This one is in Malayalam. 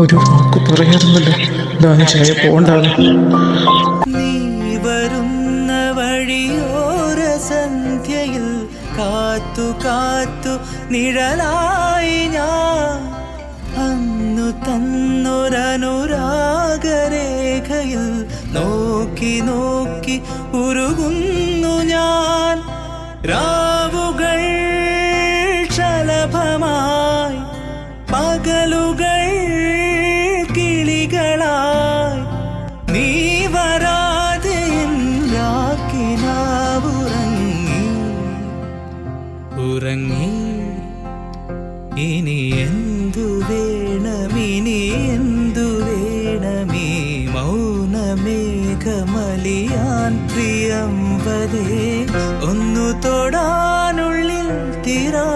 ഒരു വാക്ക് പറയാറുന്നല്ലോ ദാനിച്ചായ പോണ്ടാണ്. നീ വരുന്ന വഴിയോര സന്ധ്യയിൽ കാത്തു കാത്തു നിഴലായി ഞാൻ അന്നു തന്നൊരനുരാഗരേഖയിൽ നോക്കി നോക്കി ഉരുകുന്നു ഞാൻ. രാവുകൾ ശലഭമായി പകലുകൾ കിളികളായി നീ വരാതെ രാക്കിനാവുറങ്ങി ഉറങ്ങി. ഇനി എന്തു വേണമിനി എന്തു വേണമീ മൗനമേഘമലിയാൻ പ്രിയം വരേ ഒന്നു തൊടാനുള്ളിൽ തീരാ